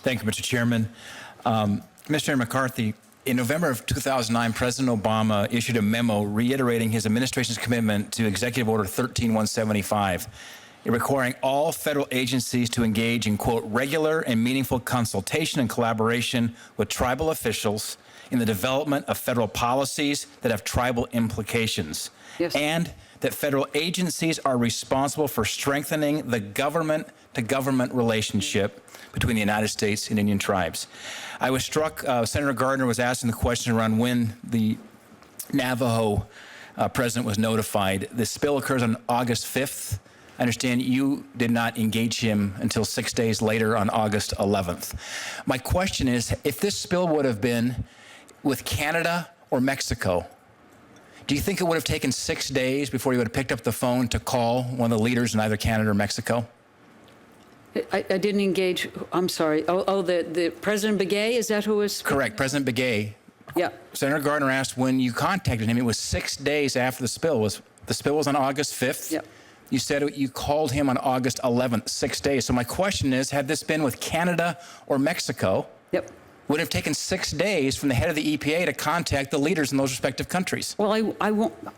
Thank you, Mr. Chairman. Mr. McCarthy, in November of 2009, President Obama issued a memo reiterating his administration's commitment to Executive Order 13175, requiring all federal agencies to engage in, quote, regular and meaningful consultation and collaboration with tribal officials in the development of federal policies that have tribal implications. Yes. And that federal agencies are responsible for strengthening the government-to-government relationship between the United States and Indian tribes. I was struck, Senator Gardner was asking the question around when the Navajo president was notified. The spill occurs on August 5th. I understand you did not engage him until 6 days later on August 11th. My question is, if this spill would have been with Canada or Mexico, do you think it would have taken 6 days before you would have picked up the phone to call one of the leaders in either Canada or Mexico? I didn't engage. I'm sorry. The President Begay, is that who was? Correct, President Begay. Yeah. Senator Gardner asked when you contacted him. It was 6 days after the spill. The spill was on August 5th. Yep. You said you called him on August 11th, 6 days. So my question is, had this been with Canada or Mexico, Yep. would it have taken 6 days from the head of the EPA to contact the leaders in those respective countries? Well,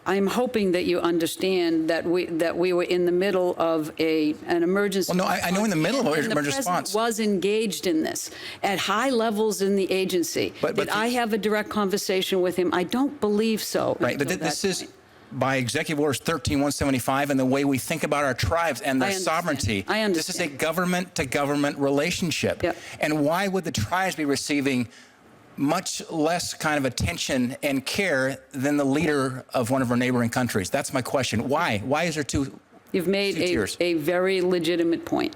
I'm hoping that you understand that we were in the middle of an emergency. Well, no, I know in the middle of an emergency response. The president was engaged in this at high levels in the agency. Did I have a direct conversation with him? I don't believe so. Right, but this is by Executive Orders 13175 and the way we think about our tribes and their sovereignty. I understand. This is a government-to-government relationship. Yep. And why would the tribes be receiving much less kind of attention and care than the leader of one of our neighboring countries? That's my question. Why? Why is there two You've made tiers? a very legitimate point.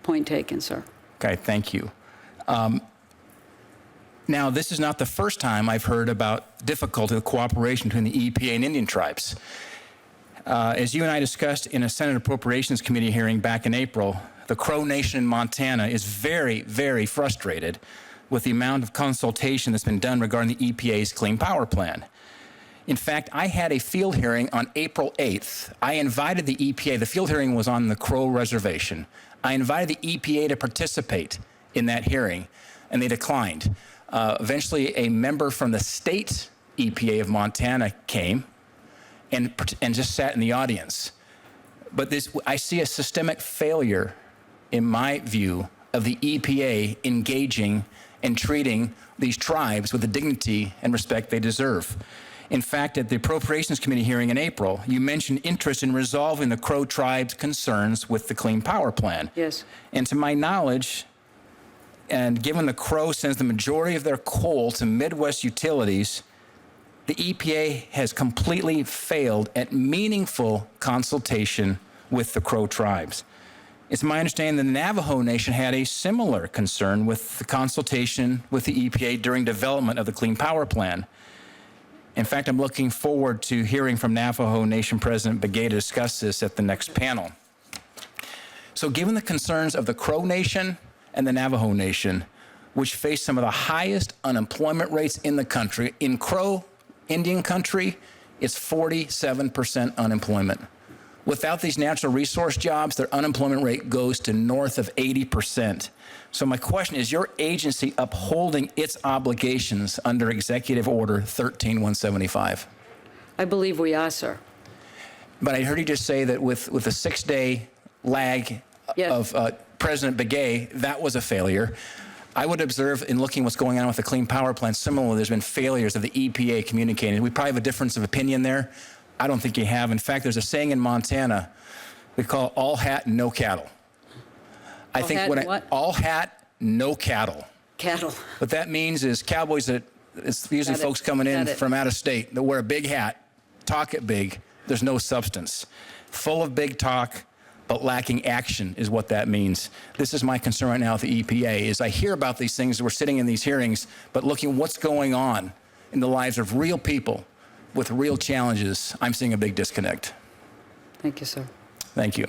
Point taken, sir. Okay, thank you. Now, this is not the first time I've heard about difficulty with cooperation between the EPA and Indian tribes. As you and I discussed in a Senate Appropriations Committee hearing back in April, the Crow Nation in Montana is very, very frustrated with the amount of consultation that's been done regarding the EPA's Clean Power Plan. In fact, I had a field hearing on April 8th. I invited the EPA, the field hearing was on the Crow Reservation. I invited the EPA to participate in that hearing, and they declined. Eventually, a member from the state EPA of Montana came and just sat in the audience. But I see a systemic failure, in my view, of the EPA engaging and treating these tribes with the dignity and respect they deserve. In fact, at the Appropriations Committee hearing in April, you mentioned interest in resolving the Crow tribe's concerns with the Clean Power Plan. Yes. And to my knowledge, and given the Crow sends the majority of their coal to Midwest utilities, the EPA has completely failed at meaningful consultation with the Crow tribes. It's my understanding the Navajo Nation had a similar concern with the consultation with the EPA during development of the Clean Power Plan. In fact, I'm looking forward to hearing from Navajo Nation President Begay to discuss this at the next panel. So given the concerns of the Crow Nation and the Navajo Nation, which face some of the highest unemployment rates in the country. In Crow Indian country, it's 47% unemployment. Without these natural resource jobs, their unemployment rate goes to north of 80%. So my question is, your agency upholding its obligations under Executive Order 13175? I believe we are, sir. But I heard you just say that with a 6-day lag Yes. of President Begay, that was a failure. I would observe in looking what's going on with the Clean Power Plan, similarly, there's been failures of the EPA communicating. We probably have a difference of opinion there. I don't think you have. In fact, there's a saying in Montana, we call it all hat, no cattle. All hat, no cattle. Cattle. What that means is cowboys, it's usually folks coming in from out of state that wear a big hat, talk it big, there's no substance. Full of big talk, but lacking action is what that means. This is my concern right now with the EPA, is I hear about these things, we're sitting in these hearings, but looking what's going on in the lives of real people with real challenges, I'm seeing a big disconnect. Thank you, sir. Thank you.